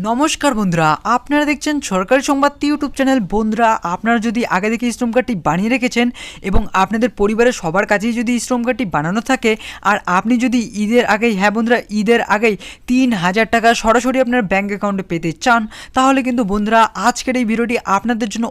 নমস্কার বন্ধুরা, আপনারা দেখছেন সরকারি সংবাদ ইউটিউব চ্যানেল। বন্ধুরা, আপনারা যদি আগে থেকে শ্রম কার্ডটি বানিয়ে রেখেছেন এবং আপনাদের পরিবারের সবার কাছেই যদি শ্রম কার্ডটি বানানো থাকে আর আপনি যদি ঈদের আগেই, হ্যাঁ বন্ধুরা, ঈদের আগেই 3000 টাকা সরাসরি আপনার ব্যাঙ্ক অ্যাকাউন্টে পেতে চান, তাহলে কিন্তু বন্ধুরা আজকের এই ভিডিওটি আপনাদের জন্য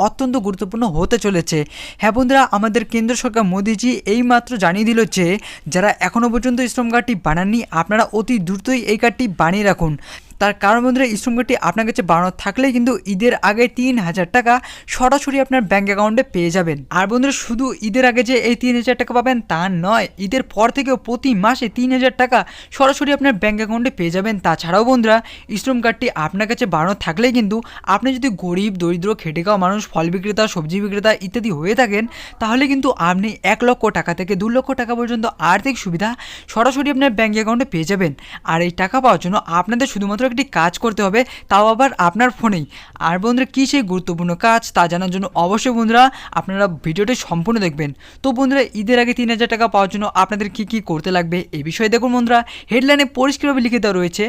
অত্যন্ত গুরুত্বপূর্ণ হতে চলেছে। হ্যাঁ বন্ধুরা, আমাদের কেন্দ্র সরকার মোদিজি এইমাত্র জানিয়ে দিল যে যারা এখনও পর্যন্ত শ্রম কার্ডটি বানাননি, আপনারা অতি দ্রুতই এই কার্ডটি বানিয়ে রাখুন। তার কারণ বন্ধুরা, শ্রম কার্ডটি আপনার কাছে বানানো থাকলেই কিন্তু ঈদের আগে 3000 টাকা সরাসরি আপনার ব্যাঙ্ক অ্যাকাউন্টে পেয়ে যাবেন। আর বন্ধুরা, শুধু ঈদের আগে যে এই 3000 টাকা পাবেন তা নয়, ঈদের পর থেকেও প্রতি মাসে 3000 টাকা সরাসরি আপনার ব্যাঙ্ক অ্যাকাউন্টে পেয়ে যাবেন। তাছাড়াও বন্ধুরা, শ্রম কার্ডটি আপনার কাছে বানানো থাকলেই কিন্তু আপনি যদি গরিব দরিদ্র খেটে খাওয়া মানুষ, ফল বিক্রেতা, সবজি বিক্রেতা ইত্যাদি হয়ে থাকেন, তাহলে কিন্তু আপনি 1 লক্ষ টাকা থেকে 2 লক্ষ টাকা পর্যন্ত আর্থিক সুবিধা সরাসরি আপনার ব্যাঙ্ক অ্যাকাউন্টে পেয়ে যাবেন। আর এই টাকা পাওয়ার জন্য আপনাদের শুধুমাত্র একটি কাজ করতে হবে, তাও আবার আপনার ফোনেই। আর বন্ধুরা, কী সেই গুরুত্বপূর্ণ কাজ তা জানার জন্য অবশ্যই বন্ধুরা আপনারা ভিডিওটি সম্পূর্ণ দেখবেন। তো বন্ধুরা, ঈদের আগে 3000 টাকা পাওয়ার জন্য আপনাদের কী করতে লাগবে এই বিষয়ে দেখুন বন্ধুরা, হেডলাইনে পরিষ্কারভাবে লিখে দেওয়া রয়েছে।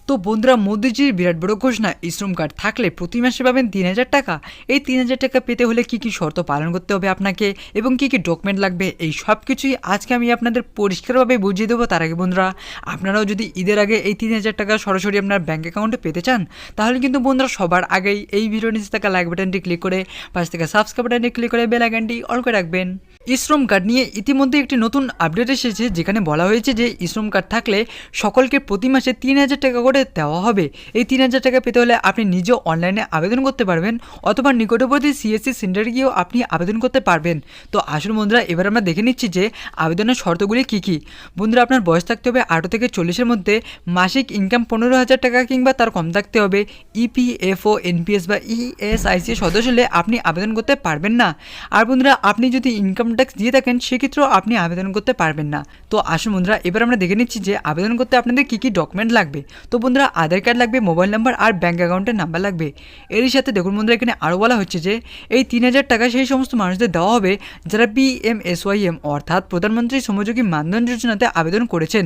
তো বন্ধুরা, মোদিজির বিরাট বড় ঘোষণা, শ্রম কার্ড থাকলে প্রতি মাসে পাবেন 3000 টাকা। এই 3000 টাকা পেতে হলে কী শর্ত পালন করতে হবে আপনাকে এবং কী ডকুমেন্ট লাগবে, এই সব কিছুই আজকে আমি আপনাদের পরিষ্কারভাবে বুঝিয়ে দেবো। তার আগে বন্ধুরা, আপনারাও যদি ঈদের আগে এই 3000 টাকা সরাসরি আপনার ব্যাঙ্ক অ্যাকাউন্টে পেতে চান, তাহলে কিন্তু বন্ধুরা সবার আগেই এই ভিডিওর নিচে থাকা লাইক বাটনটি ক্লিক করে, পাশ থেকে সাবস্ক্রাইব বাটনটি ক্লিক করে বেল আইকনটি অল করে রাখবেন। শ্রম কার্ড নিয়ে ইতিমধ্যে একটি নতুন আপডেট এসেছে, যেখানে বলা হয়েছে যে শ্রম কার্ড থাকলে সকলকে প্রতি মাসে 3000 টাকা করে দেওয়া হবে। এই 3000 টাকা পেতে হলে আপনি নিজেও অনলাইনে আবেদন করতে পারবেন অথবা নিকটবর্তী সিএসসি সেন্টারে গিয়েও আপনি আবেদন করতে পারবেন। তো আসুন বন্ধুরা, এবার আমরা দেখে নিচ্ছি যে আবেদনের শর্তগুলি কী। বন্ধুরা, আপনার বয়স থাকতে হবে 18 থেকে 40-এর মধ্যে, মাসিক ইনকাম 15,000 টাকা কিংবা তার কম থাকতে হবে, ইপিএফও, এনপিএস বা ইএসআইসি সদস্য হলে আপনি আবেদন করতে পারবেন না। আর বন্ধুরা, আপনি যদি ইনকাম ট্যাক্স দিয়ে থাকেন সেক্ষেত্রেও আপনি আবেদন করতে পারবেন না। তো আসুন বন্ধুরা, এবার আমরা দেখে নিচ্ছি যে আবেদন করতে আপনাদের কী ডকুমেন্ট লাগবে। তো বন্ধুরা, আধার কার্ড লাগবে, মোবাইল নাম্বার আর ব্যাঙ্ক অ্যাকাউন্টের নাম্বার লাগবে। এরই সাথে দেখুন বন্ধুরা, এখানে আরও বলা হচ্ছে যে এই 3000 টাকা সেই সমস্ত মানুষদের দেওয়া হবে যারা পিএমএসওয়াইএম অর্থাৎ প্রধানমন্ত্রী শ্রমযোগী মানধন যোজনাতে আবেদন করেছেন